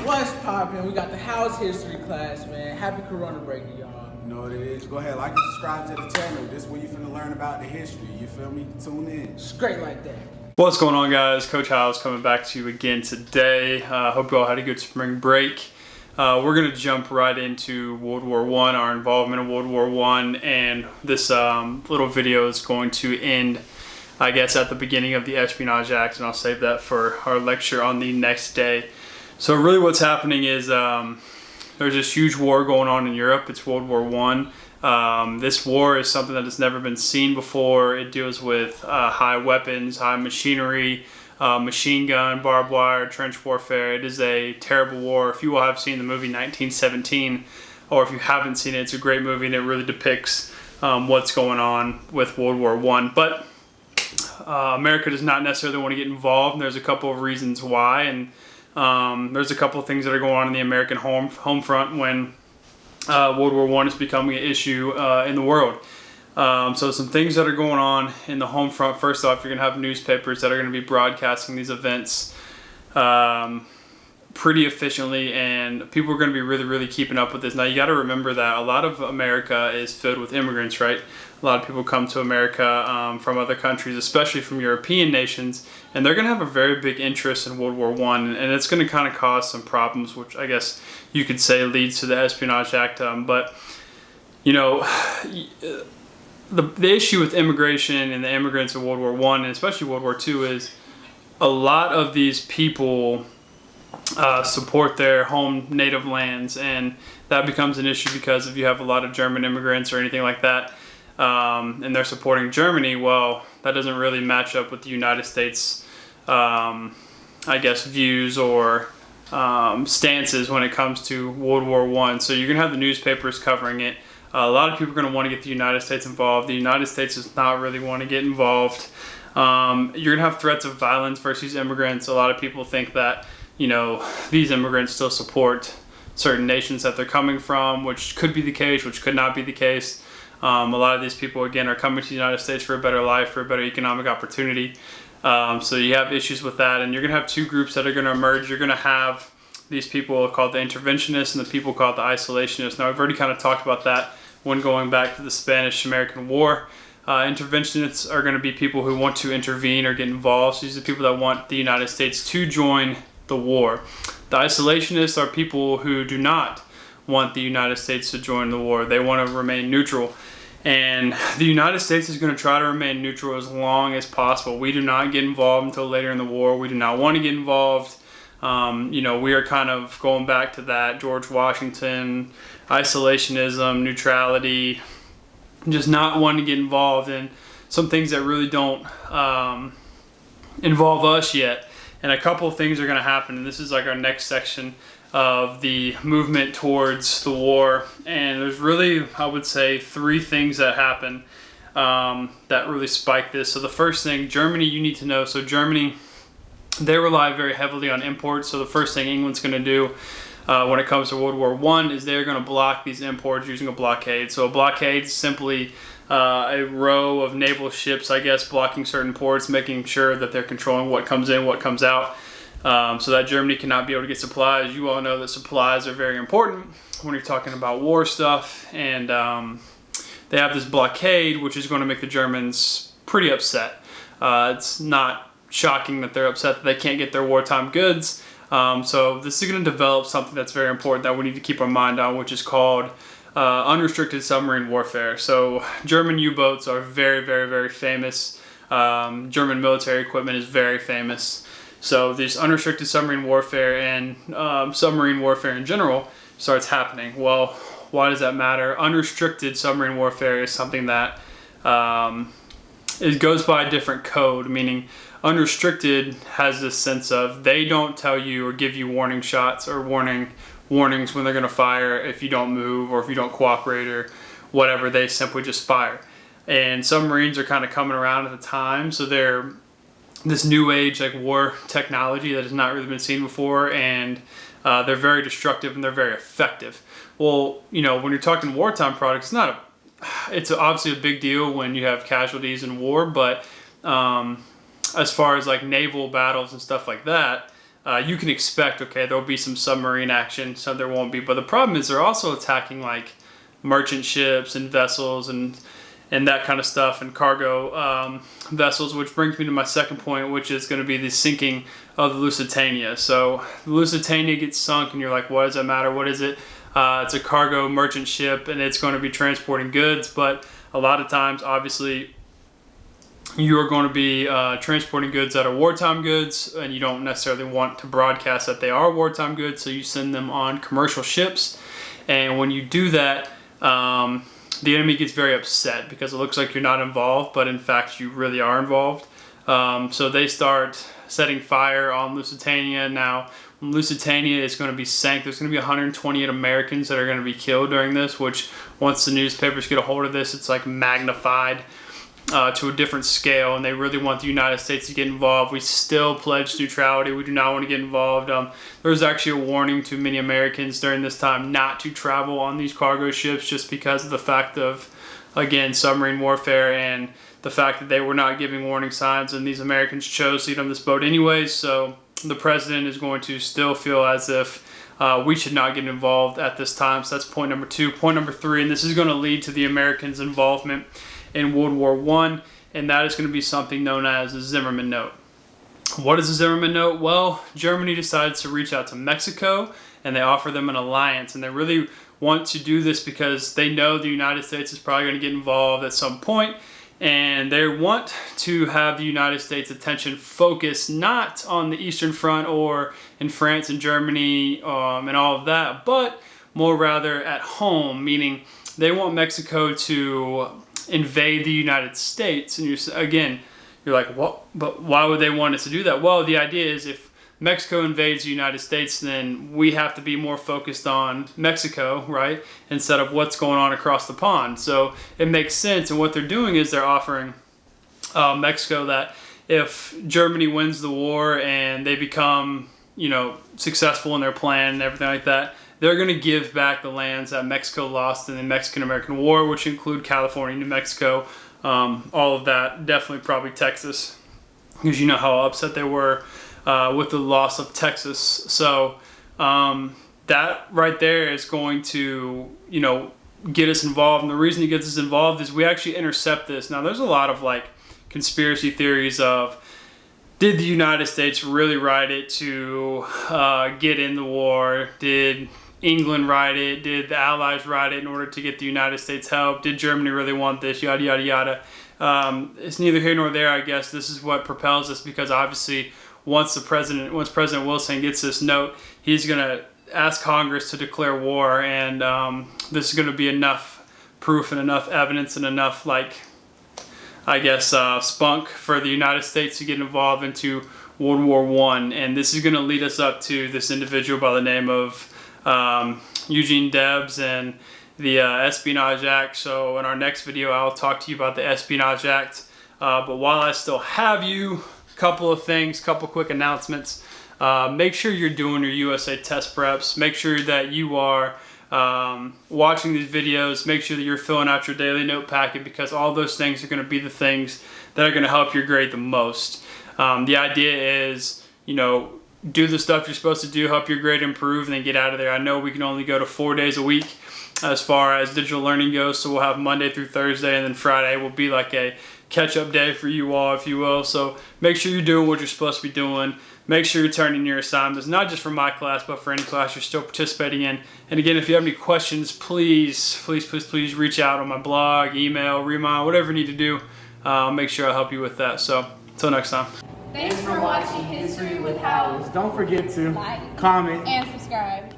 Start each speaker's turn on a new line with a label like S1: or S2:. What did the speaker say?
S1: What's poppin'? We got the house history class, man. Happy Corona break to y'all.
S2: You know what it is. Go ahead, like and subscribe to the channel. This is where you finna learn about the history. You feel me? Tune in.
S1: Straight like that.
S3: What's going on, guys? Coach House coming back to you again today. Hope you all had a good spring break. We're going to jump right into World War I, our involvement in World War I, and this little video is going to end, I guess, at the beginning of the Espionage Act, and I'll save that for our lecture on the next day. So really what's happening is there's this huge war going on in Europe. It's World War I. This war is something that has never been seen before. It deals with high weapons, high machinery, machine gun, barbed wire, trench warfare. It is a terrible war. If you all have seen the movie 1917, or if you haven't seen it, it's a great movie and it really depicts what's going on with World War I. But America does not necessarily want to get involved, and there's a couple of reasons why. And there's a couple of things that are going on in the American home front when World War I is becoming an issue in the world. So some things that are going on in the home front. First off, you're going to have newspapers that are going to be broadcasting these events pretty efficiently, and people are going to be really keeping up with this. Now, you got to remember that a lot of America is filled with immigrants, right? A lot of people come to America from other countries, especially from European nations, and they're going to have a very big interest in World War I, and it's going to kind of cause some problems, which I guess you could say leads to the Espionage Act. But, you know, the issue with immigration and the immigrants in World War I, and especially World War II, is a lot of these people support their home native lands, and that becomes an issue because if you have a lot of German immigrants or anything like that, and they're supporting Germany, well, that doesn't really match up with the United States, I guess, views or stances when it comes to World War I. So you're going to have the newspapers covering it. A lot of people are going to want to get the United States involved. The United States does not really want to get involved. You're going to have threats of violence versus immigrants. A lot of people think that, you know, these immigrants still support certain nations that they're coming from, which could be the case, which could not be the case. A lot of these people, again, are coming to the United States for a better life, for a better economic opportunity. So you have issues with that, and you're going to have two groups that are going to emerge. You're going to have these people called the Interventionists and the people called the Isolationists. Now, I've already kind of talked about that when going back to the Spanish-American War. Interventionists are going to be people who want to intervene or get involved. So these are people that want the United States to join the war. The Isolationists are people who do not want the United States to join the war. They want to remain neutral. And the United States is going to try to remain neutral as long as possible. We do not get involved until later in the war. We do not want to get involved. You know, we are kind of going back to that George Washington, isolationism, neutrality, just not wanting to get involved in some things that really don't involve us yet. And a couple of things are going to happen, and this is like our next section of the movement towards the war. And there's really, I would say, three things that happen that really spike this. So the first thing, Germany, you need to know. So Germany, they rely very heavily on imports. So the first thing England's going to do when it comes to World War I is they're going to block these imports using a blockade. So a blockade is simply a row of naval ships, I guess, blocking certain ports, making sure that they're controlling what comes in, what comes out, so that Germany cannot be able to get supplies. You all know that supplies are very important when you're talking about war stuff, and they have this blockade, which is going to make the Germans pretty upset. It's not shocking that they're upset that they can't get their wartime goods. So this is going to develop something that's very important that we need to keep our mind on, which is called unrestricted submarine warfare. So German U-boats are very famous. German military equipment is very famous. So this unrestricted submarine warfare and submarine warfare in general starts happening. Well, why does that matter? Unrestricted submarine warfare is something that it goes by a different code, meaning unrestricted has this sense of they don't tell you or give you warning shots or warnings when they're going to fire if you don't move or if you don't cooperate or whatever. They simply just fire. And submarines are kind of coming around at the time, so they're this new age like war technology that has not really been seen before, and they're very destructive and they're very effective. Well, you know, when you're talking wartime products, it's obviously a big deal when you have casualties in war, but as far as like naval battles and stuff like that, you can expect, okay, there'll be some submarine action, so there won't be. But the problem is they're also attacking like merchant ships and vessels and that kind of stuff, and cargo vessels, which brings me to my second point, which is going to be the sinking of the Lusitania. So the Lusitania gets sunk, and you're like, what does that matter? What is it? It's a cargo merchant ship, and it's going to be transporting goods, but a lot of times, obviously, you are going to be transporting goods that are wartime goods, and you don't necessarily want to broadcast that they are wartime goods, so you send them on commercial ships. And when you do that, the enemy gets very upset because it looks like you're not involved, but in fact you really are involved. So they start setting fire on Lusitania. Now, when Lusitania is going to be sank, there's going to be 128 Americans that are going to be killed during this, which once the newspapers get a hold of this, it's like magnified to a different scale, and they really want the United States to get involved. We still pledge neutrality. We do not want to get involved. There was actually a warning to many Americans during this time not to travel on these cargo ships just because of the fact of, again, submarine warfare and the fact that they were not giving warning signs, and these Americans chose to get on this boat anyways. So the president is going to still feel as if we should not get involved at this time. So that's point number 2. Point number 3, and this is going to lead to the Americans' involvement in World War I, and that is going to be something known as the Zimmerman Note. What is the Zimmerman Note? Well, Germany decides to reach out to Mexico, and they offer them an alliance, and they really want to do this because they know the United States is probably going to get involved at some point, and they want to have the United States' attention focused not on the Eastern Front or in France and Germany and all of that, but more rather at home, meaning they want Mexico to invade the United States. And you're like, what? But why would they want us to do that? Well, the idea is if Mexico invades the United States, then we have to be more focused on Mexico, right? Instead of what's going on across the pond. So it makes sense. And what they're doing is they're offering Mexico that if Germany wins the war and they become, successful in their plan and everything like that, they're going to give back the lands that Mexico lost in the Mexican-American War, which include California, New Mexico, all of that, definitely probably Texas, because you know how upset they were with the loss of Texas. So that right there is going to, get us involved. And the reason it gets us involved is we actually intercept this. Now, there's a lot of conspiracy theories of, did the United States really write it to get in the war? Did England write it? Did the Allies write it in order to get the United States help? Did Germany really want this? Yada, yada, yada. It's neither here nor there, I guess. This is what propels us because obviously once President Wilson gets this note, he's going to ask Congress to declare war, and this is going to be enough proof and enough evidence and enough, spunk for the United States to get involved into World War I. And this is going to lead us up to this individual by the name of Eugene Debs and the Espionage Act. So in our next video, I'll talk to you about the Espionage Act. But while I still have you, couple of things, couple quick announcements. Make sure you're doing your USA test preps. Make sure that you are watching these videos. Make sure that you're filling out your daily note packet, because all those things are going to be the things that are going to help your grade the most. The idea is, do the stuff you're supposed to do, help your grade improve, and then get out of there. I know we can only go to 4 days a week as far as digital learning goes, so we'll have Monday through Thursday, and then Friday will be like a catch-up day for you all, if you will. So make sure you're doing what you're supposed to be doing. Make sure you're turning your assignments, not just for my class, but for any class you're still participating in. And again, if you have any questions, please reach out on my blog, email, Remind, whatever you need to do. I'll make sure I'll help you with that. So until next time.
S4: Thanks for watching History with Howard.
S1: Don't forget to
S4: Like,
S1: comment,
S4: and subscribe.